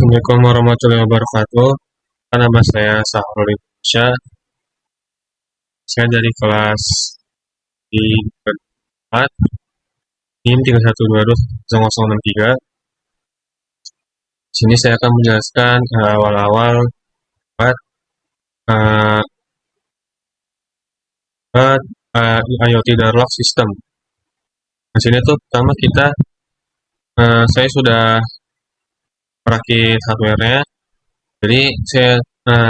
Assalamualaikum warahmatullahi wabarakatuh. Nama saya Sahrul Indonesia. Saya dari kelas di 4 NIM 31220063. Di sini saya akan menjelaskan awal-awal buat IoT Dialog System. Di sini tuh pertama saya sudah merakit hardware-nya, jadi saya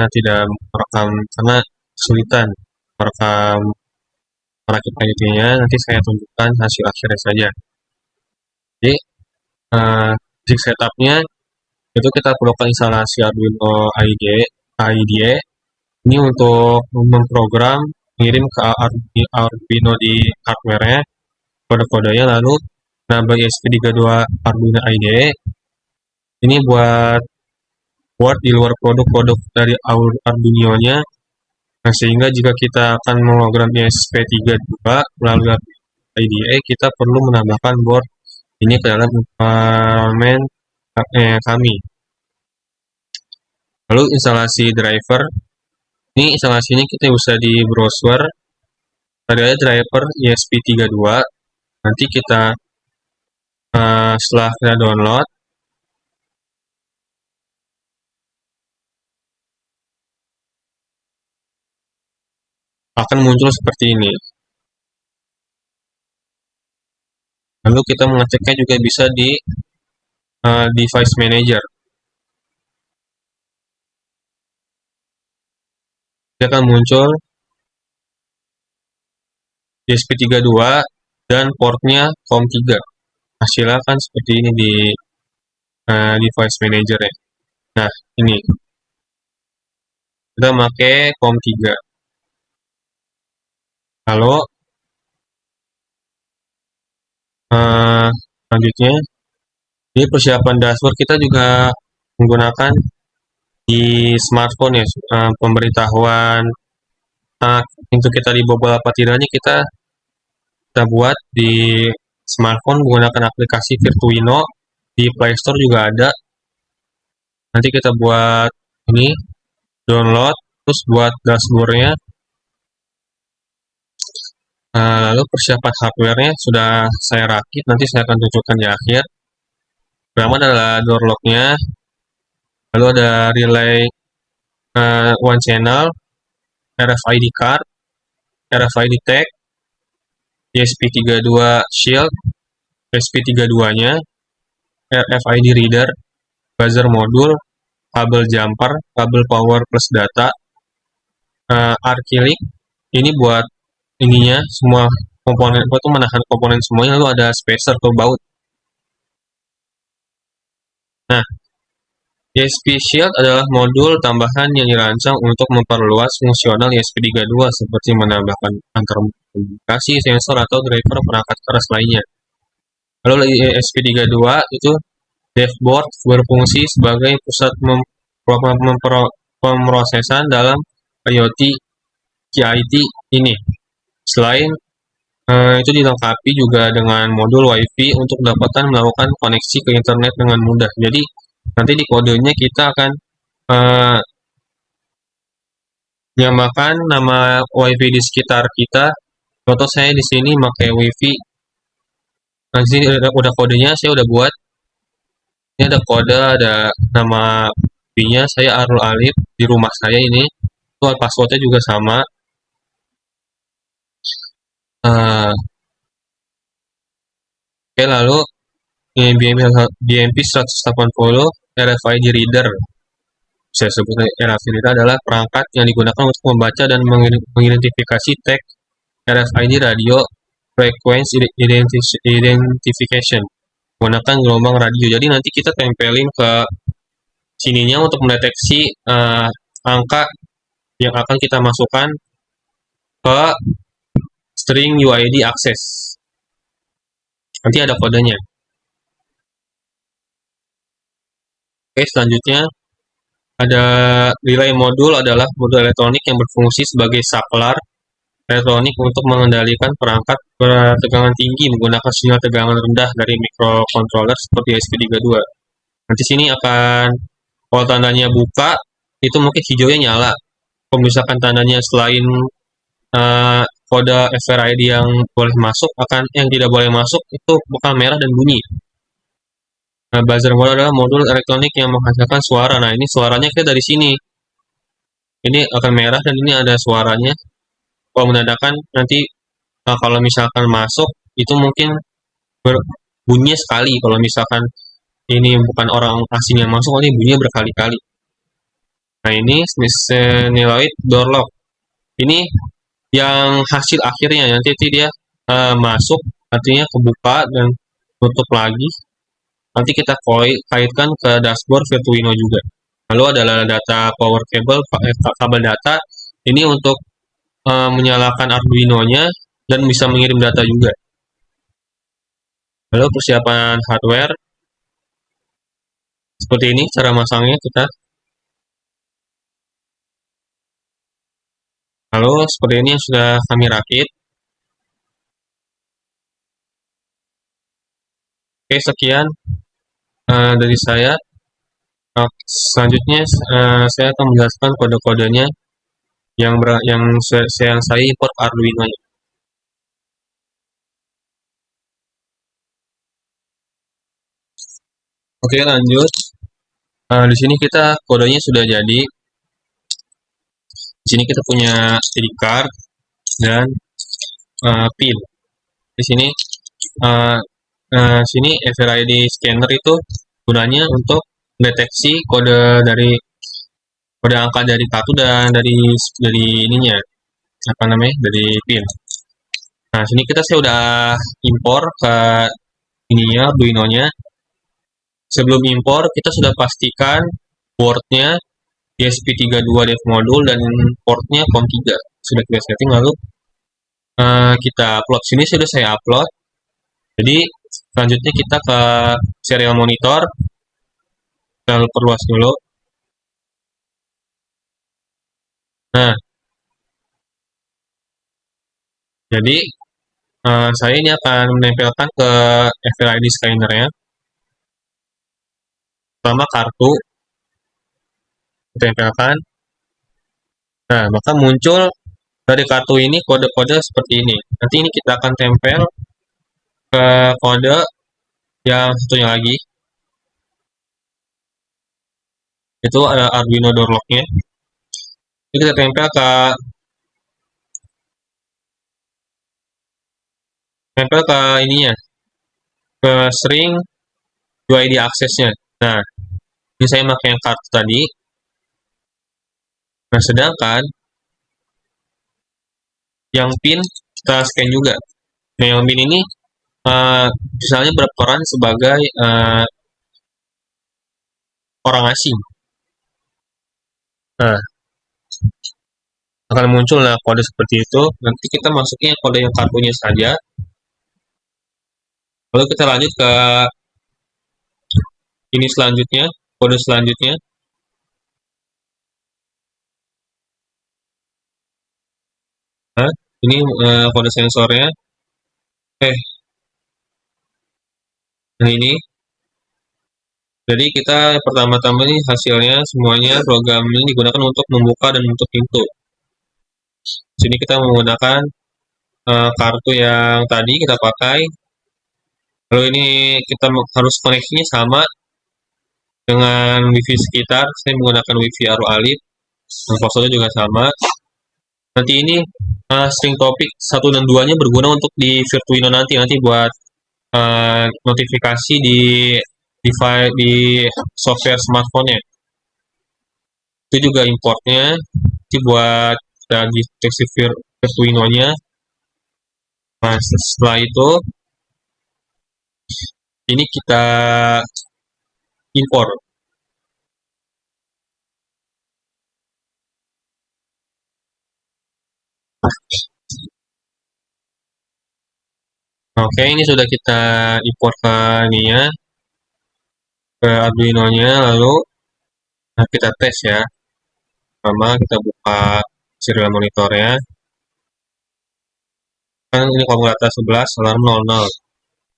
tidak merekam karena kesulitan merakit IoT-nya. Nanti saya tunjukkan hasil akhirnya saja. Jadi basic setup-nya itu kita perlukan instalasi Arduino IDE. Ini untuk memprogram mengirim ke Arduino di hardware-nya kode-kodenya, lalu nambah ESP32 Arduino IDE. Ini buat di luar produk-produk dari Arduino-nya. Nah, sehingga jika kita akan memprogram ESP32 melalui IDE, kita perlu menambahkan board ini ke dalam environment kami. Lalu instalasi driver. Ini instalasinya kita bisa di browser. Ada driver ESP32. Nanti kita setelah kita download, akan muncul seperti ini. Lalu kita mengeceknya juga bisa di device manager. Dia akan muncul ESP32 dan portnya COM3. Hasilnya kan seperti ini di device manager ya. Nah, ini kita pakai COM3. Lalu selanjutnya ini persiapan dashboard kita juga menggunakan di smartphone ya, pemberitahuan untuk kita dibobol apa tidaknya kita buat di smartphone menggunakan aplikasi Virtuino. Di Play Store juga ada. Nanti kita buat ini, download, terus buat dashboardnya. Lalu persiapan hardware-nya sudah saya rakit, nanti saya akan tunjukkan di akhir. Pertama adalah door lock-nya, lalu ada relay one channel, RFID card, RFID tag, ESP32 shield, ESP32-nya, RFID reader, buzzer modul, kabel jumper, kabel power plus data, Archilic. Ini buat ininya semua komponen itu menahan komponen semuanya, lalu ada spacer atau baut. Nah, ESP Shield adalah modul tambahan yang dirancang untuk memperluas fungsional ESP32 seperti menambahkan antar komunikasi, sensor, atau driver perangkat keras lainnya. Lalu ESP32 itu dashboard berfungsi sebagai pusat pemrosesan dalam IoT KIT ini. Selain itu dilengkapi juga dengan modul WiFi untuk dapat melakukan koneksi ke internet dengan mudah. Jadi nanti di kodenya kita akan nyamakan nama WiFi di sekitar kita. Contoh saya di sini pakai WiFi. Nah, di sini udah kodenya saya udah buat. Ini ada kode, ada nama WiFi-nya. Saya Arul Alif di rumah saya ini. Itu passwordnya juga sama. Oke, lalu BMP 180 RFID reader. Saya sebut RFID reader adalah perangkat yang digunakan untuk membaca dan mengidentifikasi tag RFID radio frequency identification menggunakan gelombang radio. Jadi nanti kita tempelin ke sininya untuk mendeteksi angka yang akan kita masukkan ke string UID access. Nanti ada kodenya. Oke, selanjutnya ada relay modul adalah modul elektronik yang berfungsi sebagai saklar elektronik untuk mengendalikan perangkat bertegangan tinggi menggunakan sinyal tegangan rendah dari microcontroller seperti ESP32. Nanti sini akan Kalau tandanya buka, itu mungkin hijaunya nyala. Kalau misalkan tandanya selain kode FRID yang boleh masuk, yang tidak boleh masuk itu bakal merah dan bunyi. Nah, buzzer mode adalah modul elektronik yang menghasilkan suara. Nah, ini suaranya kita dari sini. Ini akan merah dan ini ada suaranya. Kalau menandakan nanti kalau misalkan masuk itu mungkin bunyinya sekali. Kalau misalkan ini bukan orang asing yang masuk, nanti bunyinya berkali-kali. Nah, ini Snelloid door lock. Ini yang hasil akhirnya nanti dia masuk, artinya kebuka dan tutup lagi. Nanti kita kaitkan ke dashboard Virtuino juga. Lalu adalah data power cable, kabel data. Ini untuk menyalakan Arduino-nya dan bisa mengirim data juga. Lalu persiapan hardware. Seperti ini cara masangnya kita. Lalu seperti ini yang sudah kami rakit. Oke, sekian dari saya. Selanjutnya saya akan menjelaskan kode-kodenya yang saya import Arduino. Oke, lanjut. Di sini kita kodenya sudah jadi. Di sini kita punya SD card dan pin. Di sini sini FRID scanner itu gunanya untuk deteksi kode angka dari kartu dan dari ininya apa namanya dari pin. Nah, sini saya udah impor ke ininya Arduino-nya. Sebelum impor kita sudah pastikan boardnya ESP32 dev modul dan portnya COM3 sudah kita setting. Lalu kita upload. Sini sudah saya upload. Jadi selanjutnya kita ke serial monitor. Kita perluas dulu. Nah, jadi saya ini akan menempelkan ke FLID scanner-nya. Pertama kartu kita tempelkan. Nah, maka muncul dari kartu ini kode-kode seperti ini. Nanti ini kita akan tempel ke kode yang satunya lagi. Itu ada Arduino door lock-nya. Ini kita tempel ke ininya, ke string UID aksesnya. Nah, ini saya pakai yang kartu tadi. Nah, sedangkan yang pin kita scan juga. Nah, yang pin ini misalnya berperan sebagai orang asing. Nah, akan muncul kode seperti itu. Nanti kita masuknya kode yang kartunya saja. Lalu kita lanjut ke ini selanjutnya, kode selanjutnya. Nah, ini kode sensornya. Nah ini. Jadi kita pertama-tama ini hasilnya semuanya program ini digunakan untuk membuka dan menutup pintu. Sini kita menggunakan kartu yang tadi kita pakai. Lalu ini kita harus koneksinya sama dengan WiFi sekitar. Saya menggunakan WiFi Arus Alip. Dan passwordnya juga sama. Nanti ini string topik 1 dan 2-nya berguna untuk di Virtuino nanti buat notifikasi di software smartphone-nya. Itu juga importnya. Itu buat dari deteksi Virtuino-nya. Nah, setelah itu ini kita impor. Oke, ini sudah kita import ke ininya, ke Arduino-nya. Lalu kita tes ya. Pertama kita buka serial monitornya. Kan ini kalkulator 11 alarm 00.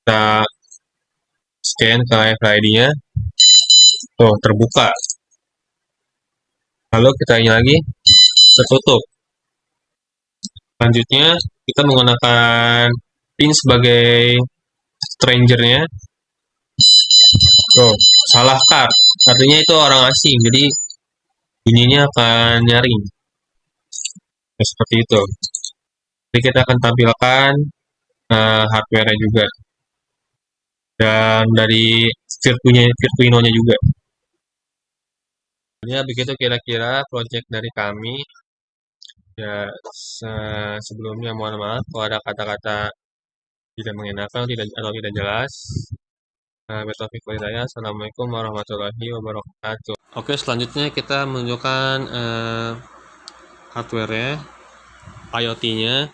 Kita scan ke FID-nya. Tuh, terbuka. Lalu kita ini lagi tertutup. Selanjutnya kita menggunakan pin sebagai strangernya. Tuh, salah card. Artinya itu orang asing, jadi bunyinya akan nyaring. Ya, seperti itu. Jadi kita akan tampilkan hardware-nya juga. Dan dari Virtuino-nya juga. Ya, begitu kira-kira project dari kami. Ya, sebelumnya mohon maaf kalau ada kata-kata tidak mengenakan atau tidak jelas. Bertaufiq walhidayah. Assalamualaikum warahmatullahi wabarakatuh. Oke, selanjutnya kita menunjukkan hardware-nya, IoT-nya.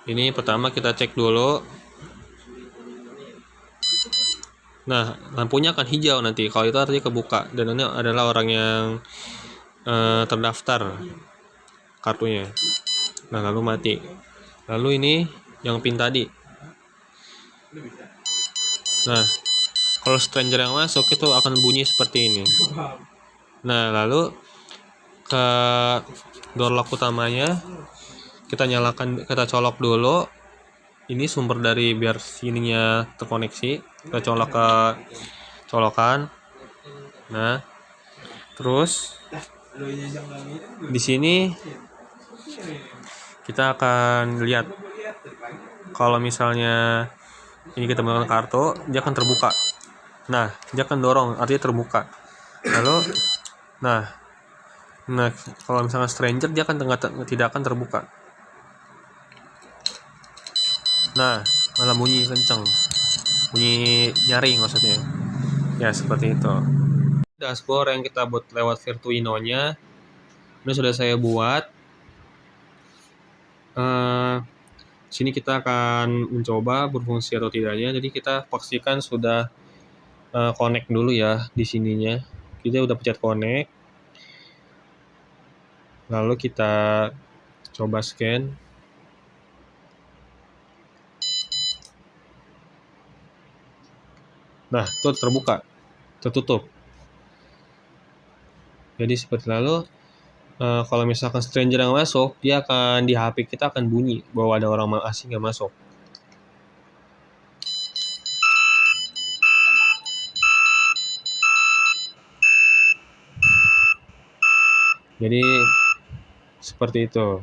Ini pertama kita cek dulu. Nah, lampunya akan hijau nanti. Kalau itu artinya kebuka. Dan ini adalah orang yang terdaftar kartunya. Nah, lalu mati. Lalu ini yang pin tadi. Nah, kalau stranger yang masuk itu akan bunyi seperti ini. Nah, lalu ke door lock utamanya kita nyalakan, kita colok dulu. Ini sumber dari biar sininya terkoneksi. Kita colok ke colokan. Nah, terus di sini kita akan lihat kalau misalnya ini kita menggunakan kartu, dia akan terbuka. Nah, dia akan dorong, artinya terbuka. Lalu, nah kalau misalnya stranger dia akan tidak akan terbuka. Nah, malah bunyi kenceng, bunyi nyaring maksudnya. Ya, seperti itu. Dashboard yang kita buat lewat Virtuino-nya ini sudah saya buat. Sini kita akan mencoba berfungsi atau tidaknya. Jadi kita pastikan sudah connect dulu ya di sininya. Kita udah pencet connect. Lalu kita coba scan. Nah, itu terbuka, tertutup. Jadi seperti lalu kalau misalkan stranger yang masuk, dia akan di HP kita akan bunyi bahwa ada orang asing yang masuk. Jadi seperti itu.